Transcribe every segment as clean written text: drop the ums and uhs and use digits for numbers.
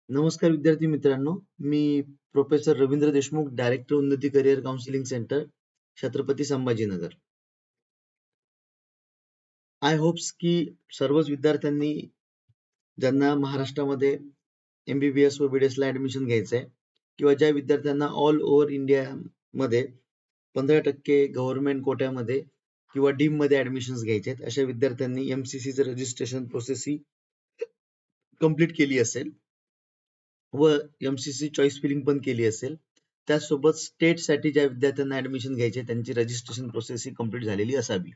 नमस्कार विद्यार्थी मित्रांनो, मी प्रोफेसर रवींद्र देशमुख, डायरेक्टर उन्नती career counselling centre, Chhatrapati Sambhajinagar. I hopes की सर्वच विद्यार्थ्यांनी ज्यांना महाराष्ट्रामध्ये MBBS व BDS ला ऍडमिशन घ्यायचं आहे किंवा ज्या विद्यार्थ्यांना ऑल ओव्हर इंडियामध्ये 15% गव्हर्नमेंट कोट्यामध्ये किंवा डीम मध्ये ऍडमिशन घ्यायचे आहेत, अशा विद्यार्थ्यांनी MCC चं रजिस्ट्रेशन प्रोसेस ही कंप्लीट केली असेल व MCC चॉईस फिलिंग पण केली असेल. त्याचसोबत स्टेटसाठी ज्या विद्यार्थ्यांना ऍडमिशन घ्यायचे त्यांची रजिस्ट्रेशन प्रोसेस ही कंप्लीट झालेली असावी.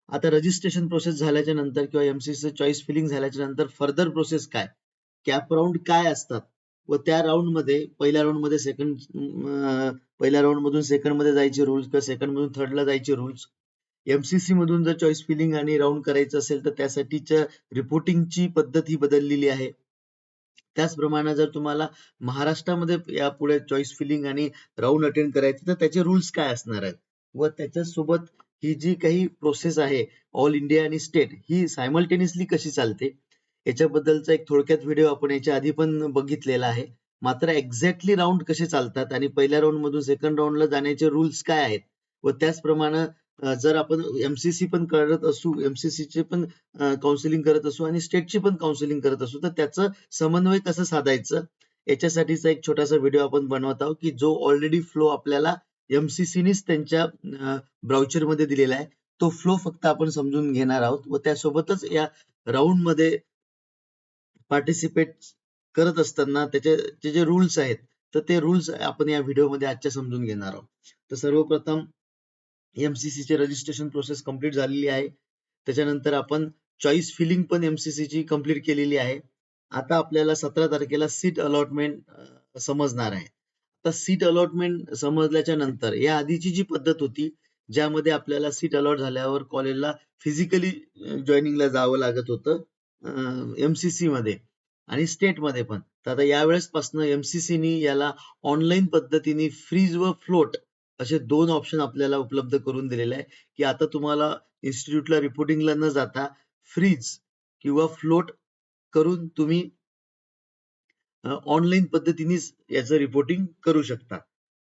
आता रजिस्ट्रेशन प्रोसेस झाल्याच्या नंतर किंवा MCC चॉईस फिलिंग झाल्याच्या नंतर फर्दर प्रोसेस काय, कॅप राऊंड काय असतात व त्या राऊंड मध्ये पहिल्या राऊंड मध्ये पहिल्या राऊंड मधून सेकंड मध्ये जायचे रूल्स किंवा सेकंड मधून थर्डला जायचे रूल्स, MCC मधून जर चॉईस फिलिंग आणि राऊंड करायचं असेल तर त्यासाठीच्या रिपोर्टिंगची पद्धत ही बदललेली आहे. त्याचप्रमाणे जर तुम्हाला महाराष्ट्रामध्ये यापुढे चॉईस फिलिंग आणि राऊंड अटेंड करायचे तर त्याचे रूल्स काय असणार आहेत व त्याच्यासोबत ही जी काही प्रोसेस आहे ऑल इंडिया आणि स्टेट ही सायमल्टेनियसली कशी चालते याच्याबद्दलचा एक थोडक्यात व्हिडिओ आपण याच्या आधी पण बघितलेला आहे. मात्र एक्झॅक्टली राऊंड कसे चालतात आणि पहिल्या राऊंड मधून सेकंड राऊंडला जाण्याचे रूल्स काय आहेत व त्याचप्रमाणे जर आपण MCC पण करत असू, MCC चे पण काउन्सिलिंग करत असू आणि स्टेटची पण काउन्सिलिंग करत असू तर त्याचं समन्वय कसं साधायचं याच्यासाठीचा एक छोटासा व्हिडिओ आपण बनवत आहोत की जो ऑलरेडी फ्लो आपल्याला MCCनीच त्यांच्या ब्राउचर मध्ये दिलेला आहे. तो फ्लो फक्त आपण समजून घेणार आहोत व त्यासोबतच या राऊंड मध्ये पार्टिसिपेट करत असताना त्याचे जे रूल्स आहेत तर ते रूल्स आपण या व्हिडिओमध्ये आजच्या समजून घेणार आहोत. तर सर्वप्रथम MCC चे रजिस्ट्रेशन प्रोसेस कंप्लीट झालेली आहे. त्याच्यानंतर आपण चॉईस फिलिंग पण MCC ची कंप्लीट केलेली आहे. आता आपल्याला 17 तारखेला सीट अलॉटमेंट समजणार आहे. आता सीट अलॉटमेंट समजल्याच्या नंतर या आधीची जी पद्धत होती ज्यामध्ये आपल्याला सीट अलॉट झाल्यावर कॉलेजला फिजिकली जॉईनिंगला जावं लागत होतं MCC मध्ये आणि स्टेटमध्ये पण. तर आता यावेळेस पासून MCCनी याला ऑनलाईन पद्धतीने फ्रीज व फ्लोट असे 2 ऑप्शन आपल्याला उपलब्ध करून दिलेले आहे की आता तुम्हाला इन्स्टिट्यूटला रिपोर्टिंगला न जाता फ्रीज किंवा फ्लोट करून तुम्ही ऑनलाईन पद्धतीनेच याचं रिपोर्टिंग करू शकता.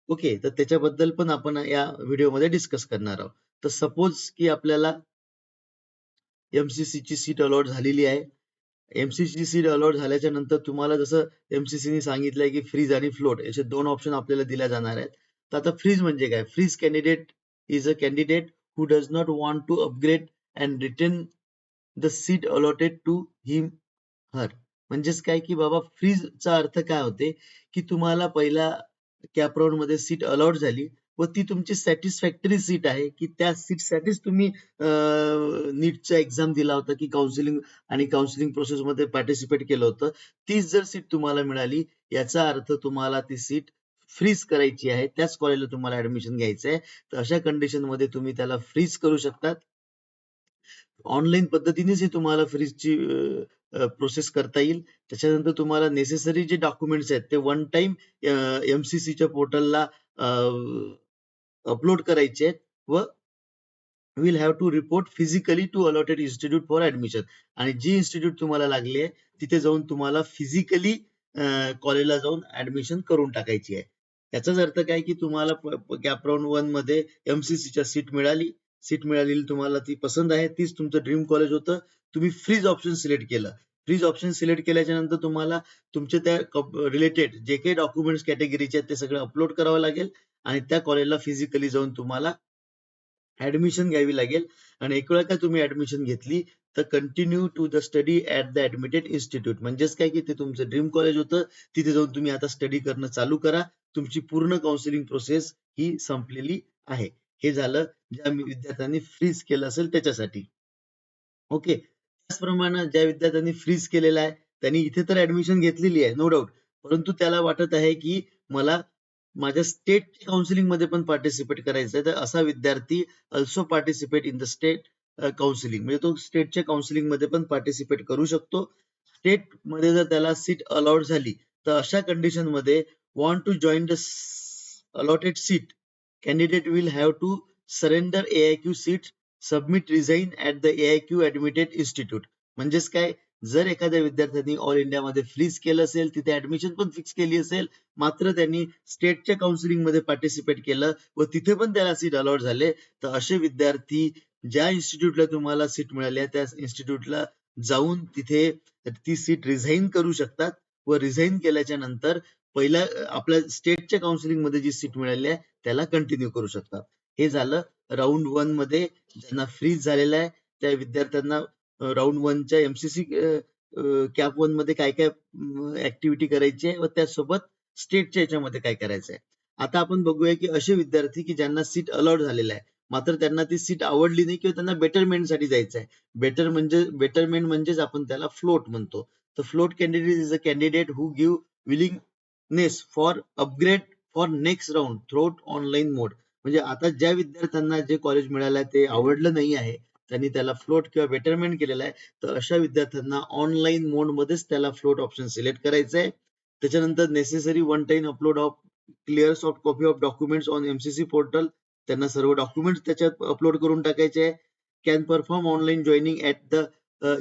ओके, तर त्याच्याबद्दल पण आपण या व्हिडिओमध्ये डिस्कस करणार आहोत. तर सपोज की आपल्याला MCC ची सीट अलॉट झालेली आहे. MCC ची सीट अलॉट झाल्याच्या नंतर तुम्हाला जसं MCC ने सांगितलंय की फ्रीज आणि फ्लोट असे 2 ऑप्शन आपल्याला दिल्या जाणार आहेत. तर आता फ्रीज म्हणजे काय? Freeze candidate is a candidate who does not want to upgrade and return the seat allotted to him her. म्हणजेच काय की बाबा फ्रीजचा अर्थ काय होते की तुम्हाला पहिला कॅप राऊंड मध्ये सीट अलॉट झाली व ती तुमची सॅटिस्फॅक्टरी सीट आहे की त्या सीटसाठीच तुम्ही नीटचा एक्झाम दिला होता की काउन्सिलिंग आणि काउन्सिलिंग प्रोसेसमध्ये पार्टिसिपेट केलं होतं. तीच जर सीट तुम्हाला मिळाली याचा अर्थ तुम्हाला ती सीट फ्रीज करायची आहे, त्याच कॉलेजला तुम्हाला ऍडमिशन घ्यायचं आहे. तर अशा कंडिशन मध्ये तुम्ही त्याला फ्रीज करू शकतात. ऑनलाईन पद्धतीनेच हे तुम्हाला फ्रीजची प्रोसेस करता येईल. त्याच्यानंतर तुम्हाला नेसेसरी जे डॉक्युमेंट्स आहेत ते वन टाइम MCCच्या पोर्टलला अपलोड करायचे आहेत व will have to report physically to allotted institute for admission. आणि जी इन्स्टिट्यूट तुम्हाला लागली आहे तिथे जाऊन तुम्हाला फिजिकली कॉलेजला जाऊन ऍडमिशन करून टाकायची आहे. याचाच अर्थ काय की तुम्हाला कॅप राऊंड 1 मध्ये MCCच्या सीट मिळाली, सीट मिळालेली तुम्हाला ती पसंत आहे, तीच तुमचं ड्रीम कॉलेज होतं. तुम्ही फ्रीज ऑप्शन सिलेक्ट केलं. फ्रीज ऑप्शन सिलेक्ट केल्याच्या नंतर तुम्हाला तुमचे त्या रिलेटेड जे काही डॉक्युमेंट्स कॅटेगरीचे आहेत ते सगळं अपलोड करावं लागेल आणि त्या कॉलेजला फिजिकली जाऊन तुम्हाला ऍडमिशन घ्यावी लागेल. आणि एक वेळा का तुम्ही ऍडमिशन घेतली तर continue to the study at the admitted institute. म्हणजेच काय की ते तुमचं ड्रीम कॉलेज होतं, तिथे जाऊन तुम्ही आता स्टडी करणं चालू करा. तुमची पूर्ण काउन्सिलिंग प्रोसेस ही संपलेली आहे. हे झालं ज्या विद्यार्थ्यांनी फ्रीज केलं असेल त्याच्यासाठी. ओके, त्याचप्रमाणे ज्या विद्यार्थ्यांनी फ्रीज केलेलं आहे त्यांनी इथे तर ऍडमिशन घेतलेली आहे नो डाऊट, परंतु त्याला वाटत आहे की मला माझ्या स्टेट काउन्सिलिंग मध्ये पण पार्टिसिपेट करायचं आहे, तर असा विद्यार्थी also participate in the state counselling, म्हणजे तो स्टेटच्या काउन्सिलिंग मध्ये पण पार्टिसिपेट करू शकतो. स्टेट मध्ये जर त्याला सीट अलॉट झाली तर अशा कंडिशन मध्ये want to join the allotted seat candidate will have to surrender AIQ seat, submit resign at the AIQ admitted institute. म्हणजेच काय जर एखाद्या विद्यार्थ्यांनी ऑल इंडियामध्ये फ्रीज केलं असेल, तिथे ऍडमिशन पण फिक्स केली असेल, मात्र त्यांनी स्टेटच्या काउन्सिलिंग मध्ये पार्टिसिपेट केलं व तिथे पण त्याला सीट अलॉट झाले, तर असे विद्यार्थी ज्या इन्स्टिट्यूटला तुम्हाला सीट मिळाली आहे त्या इन्स्टिट्यूटला जाऊन तिथे ती सीट रिझाईन करू शकतात व रिझाईन केल्याच्या नंतर पहिल्या आपल्या स्टेटच्या काउन्सिलिंग मध्ये जी सीट मिळाली आहे त्याला कंटिन्यू करू शकतात. हे झालं राऊंड 1 मध्ये ज्यांना फ्रीज झालेला आहे त्या विद्यार्थ्यांना राऊंड 1च्या एमसीसी कॅप 1 मध्ये काय काय ऍक्टिव्हिटी करायची आहे व त्यासोबत स्टेटच्या याच्यामध्ये काय करायचं आहे. आता आपण बघूया की असे विद्यार्थी की ज्यांना सीट अलॉट झालेला आहे मात्र त्यांना ती सीट आवडली नाही किंवा त्यांना बेटरमेंटसाठी जायचं आहे. बेटरमेंट म्हणजेच आपण त्याला फ्लोट म्हणतो. तर float candidate is a candidate who give willingness for upgrade for next round throughout online mode. म्हणजे आता ज्या विद्यार्थ्यांना जे कॉलेज मिळालं ते आवडलं नाही आहे, त्यांनी त्याला फ्लोट किंवा बेटरमेंट केलेलं आहे, तर अशा विद्यार्थ्यांना ऑनलाईन मोड मध्येच त्याला फ्लोट ऑप्शन सिलेक्ट करायचं आहे. त्याच्यानंतर necessary one time upload of clear soft copy of documents on MCC portal. त्यांना सर्व डॉक्युमेंट्स त्याच्यात अपलोड करून टाकायचे आहे. Can perform online joining at the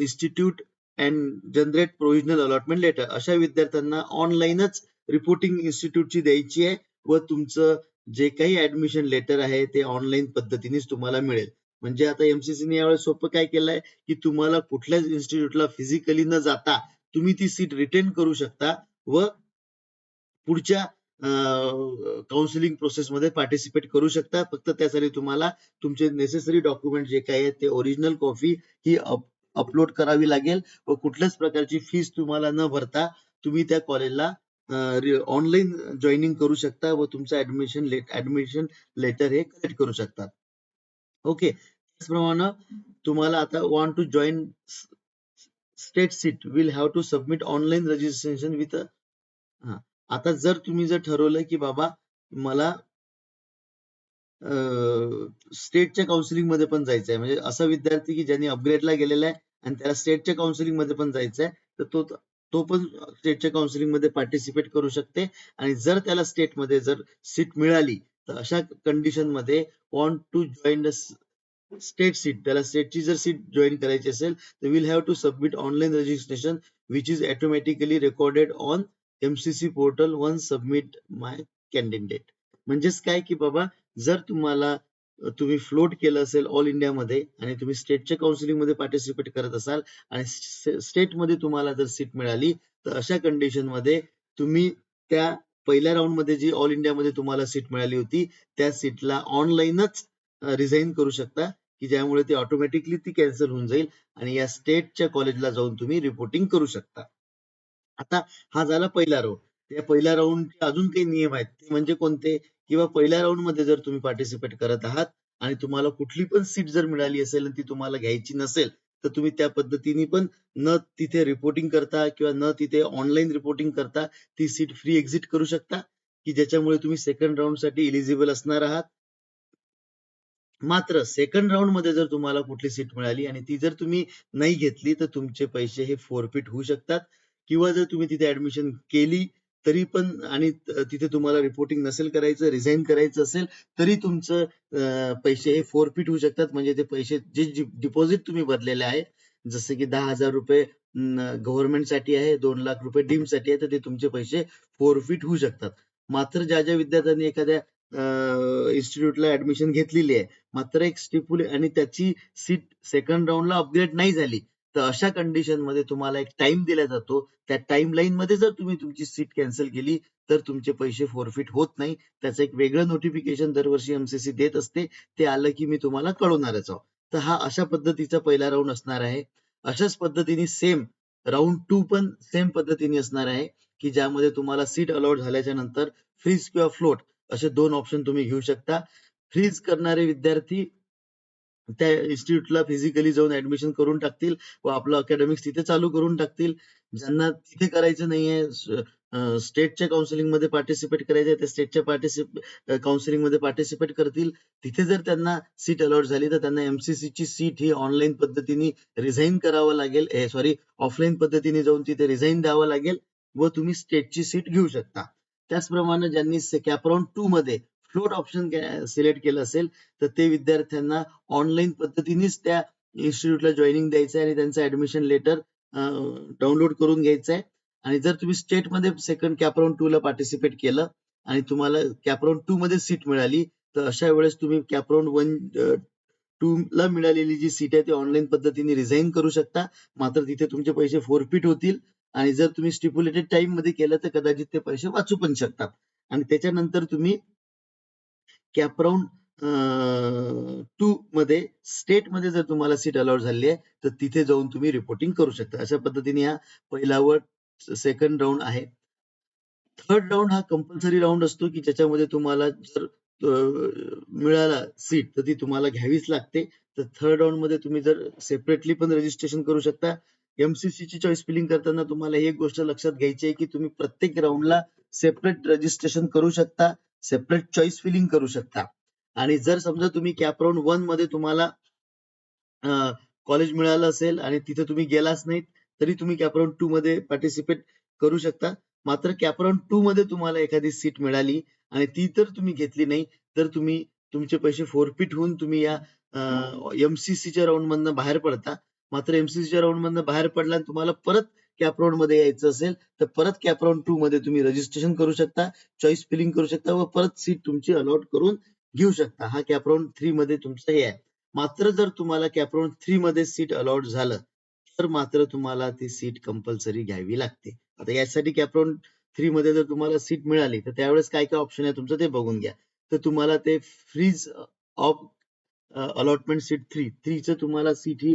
institute and generate provisional allotment letter. अशा विद्यार्थ्यांना ऑनलाईनच रिपोर्टिंग इन्स्टिट्यूटची द्यायची आहे व तुमचं जे काही ऍडमिशन लेटर आहे ते ऑनलाईन पद्धतीनेच तुम्हाला मिळेल. म्हणजे आता एमसीसीने यावेळेस सोपं काय केलंय की तुम्हाला कुठल्याच इन्स्टिट्यूटला फिजिकली न जाता तुम्ही ती सीट रिटेन करू शकता व पुढच्या काउन्सिलिंग प्रोसेसमध्ये पार्टिसिपेट करू शकता. फक्त त्यासाठी तुम्हाला तुमचे नेसेसरी डॉक्युमेंट जे काही आहेत ते ओरिजिनल कॉपी ही अपलोड करावी लागेल व कुठल्याच प्रकारची फीस तुम्हाला न भरता तुम्ही त्या कॉलेजला ऑनलाईन जॉईनिंग करू शकता व तुमचं ऍडमिशन लेटर हे कलेक्ट करू शकता. ओके, त्याचप्रमाणे तुम्हाला आता want to join state seat will have to submit online registration with आता जर तुम्ही ठरवलं की बाबा मला स्टेटच्या काउन्सिलिंग मध्ये पण जायचं आहे, म्हणजे असा विद्यार्थी की ज्यांनी अपग्रेडला गेलेला आहे आणि त्याला स्टेटच्या काउन्सिलिंग मध्ये पण जायचं आहे, तर तो पण स्टेटच्या काउन्सिलिंग मध्ये पार्टिसिपेट करू शकते. आणि जर त्याला स्टेटमध्ये जर सीट मिळाली तर अशा कंडिशन मध्ये want to join state seat, त्याला स्टेटची जर सीट जॉईन करायची असेल तर will have to submit online registration which is automatically recorded on MCC portal one submit my candidate. म्हणजेच काय की बाबा जर तुम्ही फ्लोट केलं असेल ऑल इंडियामध्ये आणि तुम्ही स्टेटच्या काउन्सिलिंग मध्ये पार्टिसिपेट करत असाल आणि स्टेटमध्ये तुम्हाला जर सीट मिळाली तर अशा कंडिशन मध्ये तुम्ही त्या पहिल्या राऊंड मध्ये जी ऑल इंडियामध्ये तुम्हाला सीट मिळाली होती त्या सीटला ऑनलाईनच रिझाईन करू शकता की ज्यामुळे ती ऑटोमॅटिकली ती कॅन्सल होऊन जाईल आणि या स्टेटच्या कॉलेजला जाऊन तुम्ही रिपोर्टिंग करू शकता. आता हा झाला पहिला राऊंड. त्या पहिल्या राऊंडचे अजून काही नियम आहेत ते म्हणजे कोणते, किंवा पहिल्या राऊंड मध्ये जर तुम्ही पार्टिसिपेट करत आहात आणि तुम्हाला कुठली पण सीट जर मिळाली असेल आणि ती तुम्हाला घ्यायची नसेल तर तुम्ही त्या पद्धतीने पण न तिथे रिपोर्टिंग करता किंवा न तिथे ऑनलाईन रिपोर्टिंग करता ती सीट फ्री एक्झिट करू शकता की ज्याच्यामुळे तुम्ही सेकंड राऊंड साठी इलिजिबल असणार आहात. मात्र सेकंड राऊंड मध्ये जर तुम्हाला कुठली सीट मिळाली आणि ती जर तुम्ही नाही घेतली तर तुमचे पैसे हे फोरफिट होऊ शकतात. किंवा जर तुम्ही तिथे ऍडमिशन केली तरी पण आणि तिथे तुम्हाला रिपोर्टिंग नसेल करायचं, रिझाईन करायचं असेल तरी तुमचं पैसे हे फोरफिट होऊ शकतात. म्हणजे ते पैसे जे डिपॉझिट तुम्ही भरलेले आहे जसे की 10,000 रुपये गव्हर्नमेंटसाठी आहे, 2 लाख रुपये डीम साठी आहे, तर ते तुमचे पैसे फोरफिट होऊ शकतात. मात्र ज्या विद्यार्थ्यांनी एखाद्या इन्स्टिट्यूटला ऍडमिशन घेतलेली आहे मात्र एक आणि त्याची सीट सेकंड राऊंडला अपग्रेड नाही झाली तर अशा कंडिशन मध्ये तुम्हाला एक टाइम दिला जातो. त्या टाइम लाईन मध्ये जर तुम्ही तुमची सीट कॅन्सल केली तर तुमचे पैसे फोरफिट होत नाही. त्याचं एक वेगळं नोटिफिकेशन दरवर्षी एमसीसी देत असते, ते आलं की मी तुम्हाला कळवणारच आहोत. तर हा अशा पद्धतीचा पहिला राऊंड असणार आहे. अशाच पद्धतीने सेम राऊंड 2 पण सेम पद्धतीने असणार आहे की ज्यामध्ये तुम्हाला सीट अलॉट झाल्याच्या नंतर फ्रीज किंवा फ्लोट असे 2 ऑप्शन तुम्ही घेऊ शकता. फ्रीज करणारे विद्यार्थी त्या इन्स्टिट्यूटला फिजिकली जाऊन ऍडमिशन करून टाकतील व आपलं अकॅडमिक्स तिथे चालू करून टाकतील. ज्यांना तिथे करायचं नाहीये, स्टेटच्या काउन्सिलिंग मध्ये पार्टिसिपेट करायचंय, ते स्टेटच्या काउन्सिलिंग मध्ये पार्टिसिपेट करतील. तिथे जर त्यांना सीट अलॉट झाली तर त्यांना एमसीसी ची सीट ही ऑनलाईन पद्धतीने रिझाईन करावं लागेल, ऑफलाईन पद्धतीने जाऊन तिथे रिझाईन द्यावं लागेल व तुम्ही स्टेटची सीट घेऊ शकता. त्याचप्रमाणे ज्यांनी कॅपराऊंड 2 मध्ये फ्लोट ऑप्शन सिलेक्ट केलं असेल तर ते विद्यार्थ्यांना ऑनलाईन पद्धतीनेच त्या इन्स्टिट्यूटला जॉईनिंग द्यायचं आहे आणि त्यांचं ऍडमिशन लेटर डाउनलोड करून घ्यायचं आहे. आणि जर तुम्ही स्टेटमध्ये सेकंड कॅपराऊंड 2 ला पार्टिसिपेट केलं आणि तुम्हाला कॅपराऊंड 2 मध्ये सीट मिळाली, तर अशा वेळेस तुम्ही कॅपराऊंड 2 ला मिळालेली जी सीट आहे ती ऑनलाईन पद्धतीने रिझाईन करू शकता. मात्र तिथे तुमचे पैसे फोरफिट होतील आणि जर तुम्ही स्टिप्युलेटेड टाइम मध्ये केलं तर कदाचित ते पैसे वाचू पण शकतात. आणि त्याच्यानंतर तुम्ही कॅपराऊंड 2 मध्ये स्टेटमध्ये जर तुम्हाला सीट अलॉट झाली आहे तर तिथे जाऊन तुम्ही रिपोर्टिंग करू शकता. अशा पद्धतीने हा पहिला व सेकंड राऊंड आहे. थर्ड राऊंड हा कंपल्सरी राऊंड असतो की ज्याच्यामध्ये तुम्हाला जर मिळाला सीट तर ती तुम्हाला घ्यावीच लागते. तर थर्ड राऊंड मध्ये तुम्ही जर सेपरेटली पण रजिस्ट्रेशन करू शकता. MCC ची चॉईस फिलिंग करताना तुम्हाला एक गोष्ट लक्षात घ्यायची आहे की तुम्ही प्रत्येक राऊंडला सेपरेट रजिस्ट्रेशन करू शकता, सेपरेट चॉईस फिलिंग करू शकता. आणि जर समजा तुम्ही कॅप राऊंड 1 मध्ये तुम्हाला कॉलेज मिळालं असेल आणि तिथे तुम्ही गेलाच नाहीत तरी तुम्ही कॅपराऊंड 2 मध्ये पार्टिसिपेट करू शकता. मात्र कॅपराऊंड 2 मध्ये तुम्हाला एखादी सीट मिळाली आणि ती तर तुम्ही घेतली नाही तर तुम्ही तुमचे पैसे फोरफिट होऊन तुम्ही या MCCच्या राऊंड मधनं बाहेर पडता. मात्र MCCच्या राऊंड मधनं बाहेर पडला आणि तुम्हाला परत कॅपराऊंड मध्ये यायचं असेल तर परत कॅपराऊंड 2 मध्ये तुम्ही रजिस्ट्रेशन करू शकता, चॉईस फिलिंग करू शकता व परत सीट तुमची अलॉट करून घेऊ शकता. हा कॅपराऊंड 3 मध्ये तुमचं हे आहे. मात्र जर तुम्हाला कॅपराऊंड 3 मध्ये सीट अलॉट झालं तर मात्र तुम्हाला ती सीट कंपल्सरी घ्यावी लागते. आता यासाठी कॅपराऊंड 3 मध्ये जर तुम्हाला सीट मिळाली तर त्यावेळेस काय काय ऑप्शन आहे तुमचं ते बघून घ्या. तर तुम्हाला ते फ्रीज ऑफ अलॉटमेंट सीट 3 चं तुम्हाला सीट ही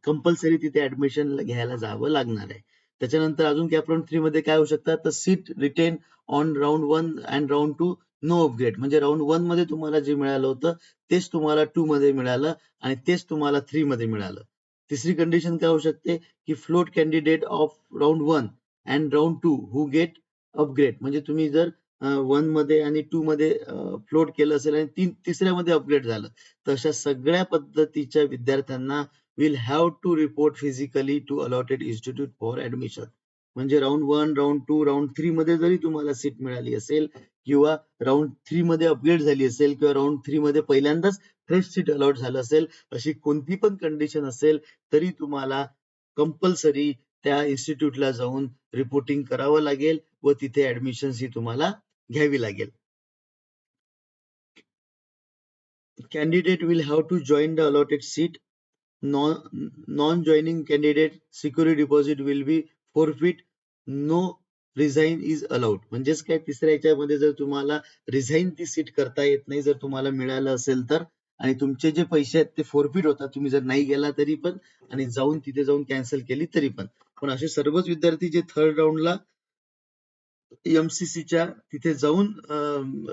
कंपल्सरी तिथे ऍडमिशन घ्यायला जावं लागणार आहे. त्याच्यानंतर अजून कॅपराऊंड 3 मध्ये काय होऊ शकतात तर seat retain on round 1 and round 2 no upgrade. म्हणजे राऊंड 1 मध्ये तुम्हाला जे मिळालं होतं तेच तुम्हाला 2 मध्ये मिळालं आणि तेच तुम्हाला 3 मध्ये मिळालं. तिसरी कंडिशन काय होऊ शकते की float candidate of round 1 and round 2 who get upgrade. म्हणजे तुम्ही जर 1 मध्ये आणि 2 मध्ये फ्लोट केलं असेल आणि तिसऱ्यामध्ये अपग्रेड झालं तर अशा सगळ्या पद्धतीच्या विद्यार्थ्यांना will have to report physically to allotted institute for admission. म्हणजे राऊंड 1, राऊंड 2, राऊंड 3 मध्ये जरी तुम्हाला सीट मिळाली असेल किंवा राऊंड 3 मध्ये अपग्रेड झाली असेल किंवा राऊंड 3 मध्ये पहिल्यांदाच फ्रेश सीट अलॉट झालं असेल, अशी कोणती पण कंडिशन असेल तरी तुम्हाला कंपल्सरी त्या इन्स्टिट्यूटला जाऊन रिपोर्टिंग करावं लागेल व तिथे ऍडमिशन ही तुम्हाला घ्यावी लागेल. Candidate will have to join the allotted seat. Non-joining candidate security deposit will be forfeit. No resign is allowed. म्हणजेच काय तिसऱ्या याच्यामध्ये जर तुम्हाला रिझाईन ती सीट करता येत नाही जर तुम्हाला मिळालं असेल तर आणि तुमचे जे पैसे आहेत ते फोरफिट होतात तुम्ही जर नाही गेला तरी पण आणि जाऊन तिथे जाऊन कॅन्सल केली तरी पण. पण असे सर्वच विद्यार्थी जे थर्ड राऊंडला MCCच्या तिथे जाऊन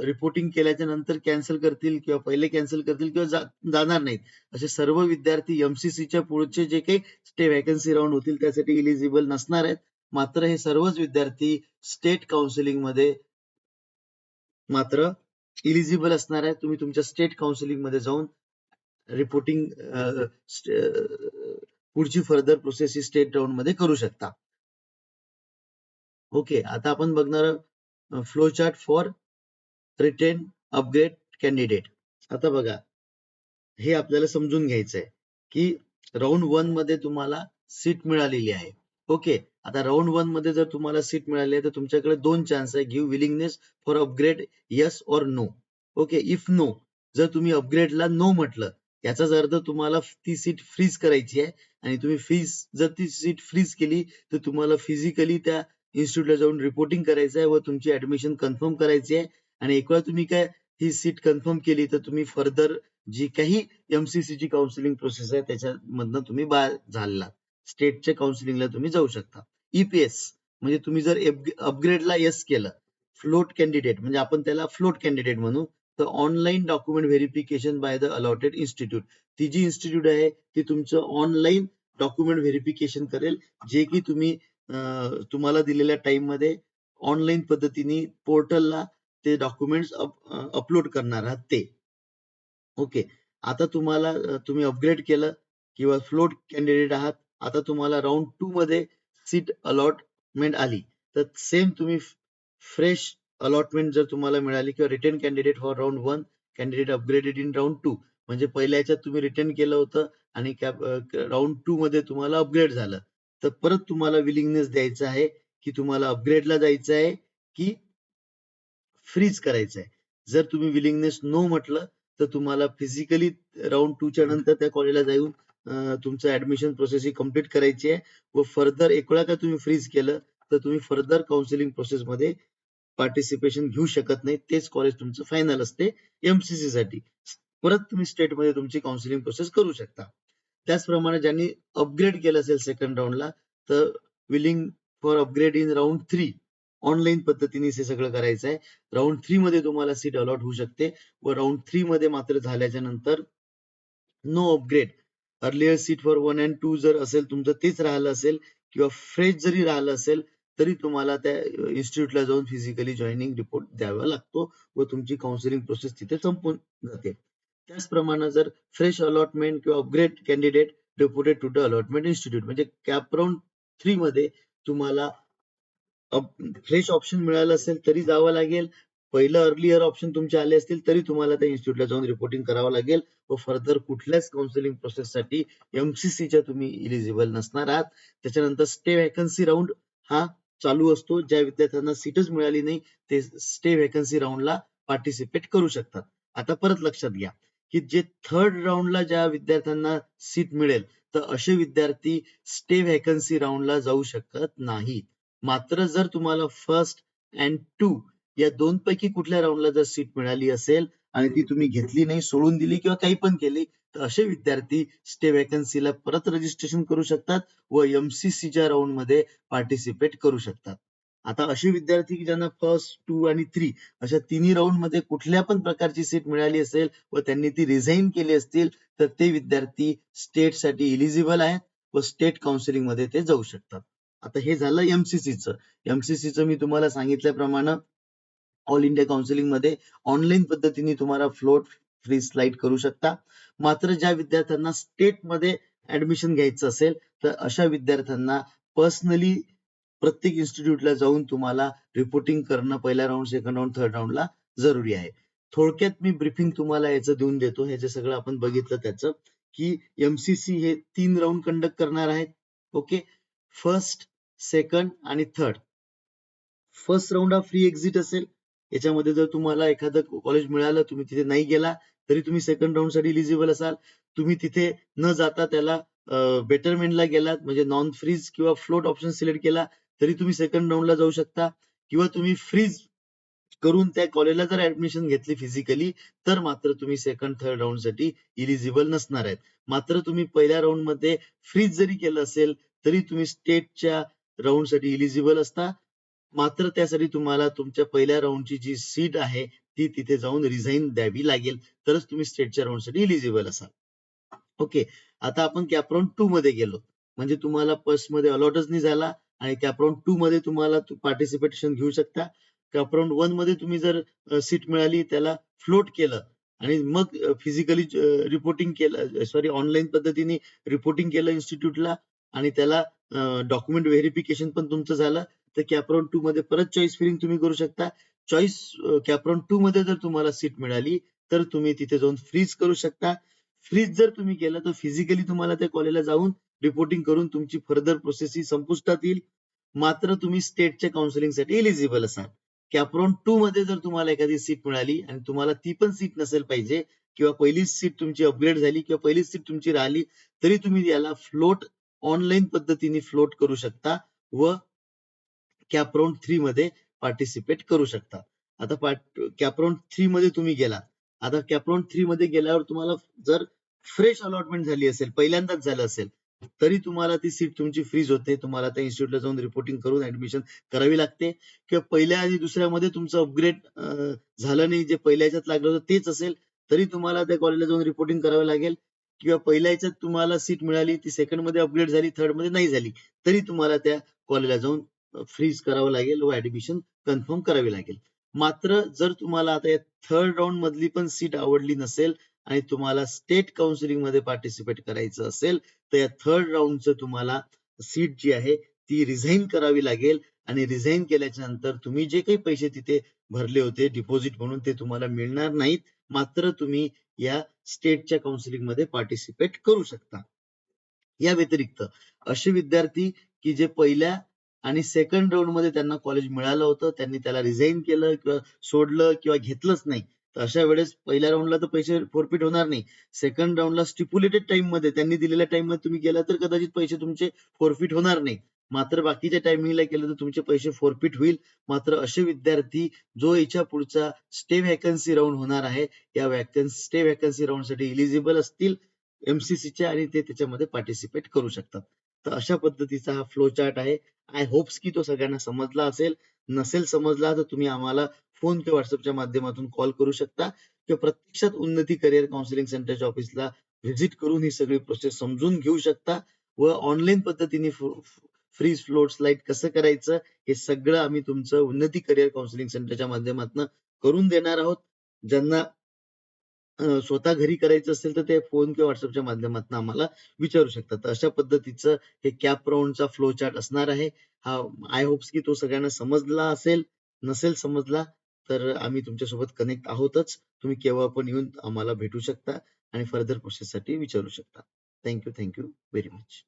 रिपोर्टिंग केल्याच्या नंतर कॅन्सल करतील किंवा पहिले कॅन्सल करतील किंवा जाणार नाहीत असे सर्व विद्यार्थी MCCच्या पुढचे जे काही स्टे वॅकन्सी राऊंड होतील त्यासाठी इलिजिबल नसणार आहेत. मात्र हे सर्वच विद्यार्थी स्टेट काउन्सिलिंग मध्ये मात्र इलिजिबल असणार आहे. तुम्ही तुमच्या स्टेट काउन्सिलिंग मध्ये जाऊन रिपोर्टिंग पुढची फर्दर प्रोसेस ही स्टेट राऊंड मध्ये करू शकता. ओके, आता आपण बघणार flow chart for retain upgrade candidate. आता बघा हे आपल्याला समजून घ्यायचंय की राऊंड 1 मध्ये तुम्हाला सीट मिळालेली आहे. ओके, आता राऊंड 1 मध्ये जर तुम्हाला सीट मिळाली आहे तर तुमच्याकडे दोन चान्स आहे. Give willingness for upgrade yes or no. Okay, if no जर तुम्ही अपग्रेडला नो म्हटलं याचाच अर्थ तुम्हाला ती सीट फ्रीज करायची आहे आणि तुम्ही जर ती सीट फ्रीज केली तर तुम्हाला फिजिकली त्या इन्स्टिट्यूटला जाऊन रिपोर्टिंग करायचं आहे व तुमची ऍडमिशन कन्फर्म करायची आहे. आणि एक वेळा तुम्ही काय ही सीट कन्फर्म केली तर तुम्ही फर्दर जी काही MCCची काउन्सिलिंग प्रोसेस आहे त्याच्यामधनं तुम्ही बाहेर झालेला स्टेटच्या काउन्सिलिंगला तुम्ही जाऊ शकता. EPS म्हणजे तुम्ही जर अपग्रेडला येस केलं, फ्लोट कॅन्डिडेट म्हणजे आपण त्याला फ्लोट कॅन्डिडेट म्हणू, तर online document verification by the allotted institute. ती जी इन्स्टिट्यूट आहे ती तुमचं ऑनलाईन डॉक्युमेंट व्हेरिफिकेशन करेल जे की तुम्ही तुम्हाला दिलेल्या टाइम मध्ये ऑनलाईन पद्धतीने पोर्टलला ते डॉक्युमेंट्स अपलोड करणार आहात ते. ओके, आता तुम्हाला तुम्ही अपग्रेड केलं किंवा फ्लोट कॅन्डिडेट आहात, आता तुम्हाला राऊंड 2 मध्ये सीट अलॉटमेंट आली तर सेम तुम्ही फ्रेश अलॉटमेंट जर तुम्हाला मिळाली किंवा retain candidate for round 1 candidate upgraded in round 2 म्हणजे पहिल्या ह्याच्यात तुम्ही रिटर्न केलं होतं आणि राऊंड 2 मध्ये तुम्हाला अपग्रेड झालं, तर परत तुम्हाला विलिंगनेस द्यायचा आहे की तुम्हाला अपग्रेडला जायचं आहे की फ्रीज करायचं आहे. जर तुम्ही विलिंगनेस नो म्हटलं तर तुम्हाला फिजिकली राऊंड 2 च्या नंतर त्या कॉलेजला जाऊन तुमचं ऍडमिशन प्रोसेस ही कम्प्लीट करायची आहे व फर्दर एक वेळा का तुम्ही फ्रीज केलं तर तुम्ही फर्दर काउन्सिलिंग प्रोसेसमध्ये पार्टिसिपेशन घेऊ शकत नाही. तेच कॉलेज तुमचं फायनल असते एमसीसी साठी. परत तुम्ही स्टेटमध्ये तुमची काउन्सिलिंग प्रोसेस करू शकता. त्याचप्रमाणे ज्यांनी अपग्रेड केलं असेल सेकंड राऊंडला तर willing for upgrade in round 3 online पद्धतीने हे सगळं करायचं आहे. राऊंड 3 मध्ये तुम्हाला सीट अलॉट होऊ शकते व राऊंड 3 मध्ये मात्र झाल्याच्या नंतर no upgrade earlier seat for 1 and 2 जर असेल तुमचं तेच राहिलं असेल किंवा फ्रेश जरी राहिलं असेल तरी तुम्हाला त्या इन्स्टिट्यूटला जाऊन फिजिकली जॉईनिंग रिपोर्ट द्यावा लागतो व तुमची काउन्सिलिंग प्रोसेस तिथे संपून जाते. त्याचप्रमाणे जर फ्रेश अलॉटमेंट किंवा upgrade candidate reported to the allotment institute म्हणजे कॅप राऊंड 3 मध्ये तुम्हाला फ्रेश ऑप्शन मिळालं असेल तरी जावं लागेल. पहिलं अर्लियर ऑप्शन तुमचे आले असतील तरी तुम्हाला त्या इन्स्टिट्यूटला जाऊन रिपोर्टिंग करावं लागेल व फर्दर कुठल्याच काउन्सिलिंग प्रोसेससाठी एमसीसीच्या तुम्ही इलिजिबल नसणार आहात. त्याच्यानंतर स्टे व्हॅकन्सी राऊंड हा चालू असतो. ज्या विद्यार्थ्यांना सीटच मिळाली नाही ते स्टे व्हॅकन्सी राऊंडला पार्टिसिपेट करू शकतात. आता परत लक्षात घ्या की जे थर्ड राऊंडला ज्या विद्यार्थ्यांना सीट मिळेल तर असे विद्यार्थी स्टे व्हॅकन्सी राऊंडला जाऊ शकत नाहीत. मात्र जर तुम्हाला फर्स्ट अँड 2 या दोन पैकी कुठल्या राऊंडला जर सीट मिळाली असेल आणि ती तुम्ही घेतली नाही, सोडून दिली किंवा काही पण केली तर असे विद्यार्थी स्टे व्हॅकन्सीला परत रजिस्ट्रेशन करू शकतात व एमसीसीच्या राऊंड मध्ये पार्टिसिपेट करू शकतात. आता असे विद्यार्थी की ज्यांना फर्स्ट 2 आणि 3 अशा तिन्ही राऊंड मध्ये कुठल्या पण प्रकारची सीट मिळाली असेल व त्यांनी ती रिझाईन केली असतील तर ते विद्यार्थी स्टेटसाठी इलिजिबल आहेत व स्टेट काउन्सिलिंग मध्ये ते जाऊ शकतात. आता हे झालं एमसीसीचं. एमसीसीचं मी तुम्हाला सांगितल्याप्रमाणे ऑल इंडिया काउन्सिलिंग मध्ये ऑनलाईन पद्धतीने तुम्हाला फ्लोट फ्री स्लाइड करू शकता. मात्र ज्या विद्यार्थ्यांना स्टेटमध्ये ऍडमिशन घ्यायचं असेल तर अशा विद्यार्थ्यांना पर्सनली प्रत्येक इन्स्टिट्यूटला जाऊन तुम्हाला रिपोर्टिंग करणं पहिल्या राऊंड, सेकंड राऊंड, थर्ड राऊंडला जरुरी आहे. थोडक्यात मी ब्रीफिंग तुम्हाला याचं देऊन देतो. हे जे सगळं आपण बघितलं त्याचं की एमसीसी हे 3 राऊंड कंडक्ट करणार आहेत. ओके, फर्स्ट, सेकंड आणि थर्ड. फर्स्ट राऊंड हा फ्री एक्झिट असेल. याच्यामध्ये जर तुम्हाला एखादं कॉलेज मिळालं तुम्ही तिथे नाही गेला तरी तुम्ही सेकंड राऊंड साठी इलिजिबल असाल. तुम्ही तिथे न जाता त्याला बेटरमेंटला गेलात म्हणजे नॉन फ्रीज किंवा फ्लोट ऑप्शन सिलेक्ट केला तरी तुम्ही सेकंड राऊंडला जाऊ शकता किंवा तुम्ही फ्रीज करून त्या कॉलेजला जर ऍडमिशन घेतली फिजिकली तर मात्र तुम्ही सेकंड थर्ड राऊंड साठी इलिजिबल नसणार आहेत. मात्र तुम्ही पहिल्या राऊंड मध्ये फ्रीज जरी केलं असेल तरी तुम्ही स्टेटच्या राऊंड साठी इलिजिबल असता. मात्र त्यासाठी तुम्हाला तुमच्या पहिल्या राऊंडची जी सीट आहे ती तिथे जाऊन रिझाईन द्यावी लागेल तरच तुम्ही स्टेटच्या राऊंड साठी इलिजिबल असाल. ओके, आता आपण कॅपराऊंड 2 मध्ये गेलो म्हणजे तुम्हाला फर्स्ट मध्ये अलॉटच नाही झाला आणि कॅपराऊंड 2 मध्ये तुम्हाला पार्टिसिपेशन घेऊ शकता. कॅपराऊंड 1 मध्ये तुम्ही जर सीट मिळाली त्याला फ्लोट केलं आणि मग फिजिकली रिपोर्टिंग केलं, सॉरी ऑनलाईन पद्धतीने रिपोर्टिंग केलं इन्स्टिट्यूटला आणि त्याला डॉक्युमेंट व्हेरिफिकेशन पण तुमचं झालं तर कॅपराऊंड 2 मध्ये परत चॉईस फिलिंग तुम्ही करू शकता. चॉईस कॅपराऊंड 2 मध्ये जर तुम्हाला सीट मिळाली तर तुम्ही तिथे जाऊन फ्रीज करू शकता. फ्रीज जर तुम्ही केलं तर फिजिकली तुम्हाला त्या कॉलेजला जाऊन रिपोर्टिंग करून तुमची फर्दर प्रोसेस ही संपुष्टात येईल. मात्र तुम्ही स्टेटच्या काउन्सिलिंगसाठी इलिजिबल असाल. कॅपराऊंड 2 मध्ये जर तुम्हाला एखादी सीट मिळाली आणि तुम्हाला ती पण सीट नसेल पाहिजे किंवा पहिलीच सीट तुमची अपग्रेड झाली किंवा पहिलीच सीट तुमची राहिली तरी तुम्ही याला फ्लोट ऑनलाईन पद्धतीने फ्लोट करू शकता व कॅपराऊंड 3 मध्ये पार्टिसिपेट करू शकता. आता कॅपराऊंड 3 मध्ये तुम्ही गेला. आता कॅपराऊंड 3 मध्ये गेल्यावर तुम्हाला जर फ्रेश अलॉटमेंट झाली असेल, पहिल्यांदाच झालं असेल तरी तुम्हाला ती सीट तुमची फ्रीज होते. तुम्हाला त्या इन्स्टिट्यूटला जाऊन रिपोर्टिंग करून ऍडमिशन करावी लागते किंवा पहिल्या आणि दुसऱ्यामध्ये तुमचं अपग्रेड झालं नाही, जे पहिल्या ह्याच्यात लागलं होतं तेच असेल तरी तुम्हाला त्या कॉलेजला जाऊन रिपोर्टिंग करावं लागेल किंवा पहिल्या ह्याच्यात तुम्हाला सीट मिळाली ती सेकंड मध्ये अपग्रेड झाली, थर्ड मध्ये नाही झाली तरी तुम्हाला त्या कॉलेजला जाऊन फ्रीज करावं लागेल व ऍडमिशन कन्फर्म करावी लागेल. मात्र जर तुम्हाला आता या थर्ड राऊंड मधली पण सीट आवडली नसेल आणि तुम्हाला स्टेट काउन्सिलिंग मध्ये पार्टिसिपेट करायचं असेल तर या थर्ड राऊंडचं तुम्हाला सीट जी आहे ती रिझाईन करावी लागेल आणि रिझाईन केल्याच्या नंतर तुम्ही जे काही पैसे तिथे भरले होते डिपॉझिट म्हणून ते तुम्हाला मिळणार नाहीत. मात्र तुम्ही या स्टेटच्या काउन्सिलिंगमध्ये पार्टिसिपेट करू शकता. या व्यतिरिक्त असे विद्यार्थी की जे पहिल्या आणि सेकंड राऊंड मध्ये त्यांना कॉलेज मिळालं होतं, त्यांनी त्याला रिझाईन केलं किंवा सोडलं किंवा घेतलंच नाही, तर अशा वेळेस पहिल्या राऊंडला तर पैसे फोरफिट होणार नाही. सेकंड राऊंडला स्टिप्युलेटेड टाइम मध्ये, त्यांनी दिलेल्या टाइम मध्ये तुम्ही गेला तर कदाचित पैसे तुमचे फोरफिट होणार नाही. मात्र बाकीच्या टायमिंगला केलं तर तुमचे पैसे फोरफिट होईल. मात्र असे विद्यार्थी जो याच्या पुढचा स्टे व्हॅकन्सी राऊंड होणार आहे, या स्टे व्हॅकन्सी राऊंडसाठी इलिजिबल असतील एमसीसीचे आणि ते त्याच्यामध्ये पार्टिसिपेट करू शकतात. तर अशा पद्धतीचा हा फ्लो चार्ट आहे. आय होप्स की तो सगळ्यांना समजला असेल. नसेल समजला तर तुम्ही आम्हाला फोन किंवा व्हॉट्सअपच्या माध्यमातून कॉल करू शकता किंवा प्रत्यक्षात उन्नती करिअर काउन्सिलिंग सेंटरच्या ऑफिसला व्हिजिट करून ही सगळी प्रोसेस समजून घेऊ शकता व ऑनलाईन पद्धतीने फ्रीज फ्लोट स्लाइड कसं करायचं हे सगळं आम्ही तुमचं उन्नती करिअर काउन्सिलिंग सेंटरच्या माध्यमातून करून देणार आहोत. ज्यांना स्वतः घरी करायचं असेल तर ते फोन किंवा व्हॉट्सअपच्या माध्यमातून आम्हाला विचारू शकतात. तर अशा पद्धतीचं हे कॅप राऊंडचा फ्लो चार्ट असणार आहे. हा आय होप्स की तो सगळ्यांना समजला असेल. नसेल समजला तर आम्ही तुमच्यासोबत कनेक्ट आहोतच. तुम्ही केव्हा पण येऊन आम्हाला भेटू शकता आणि फर्दर प्रोसेससाठी विचारू शकता. Thank you very much.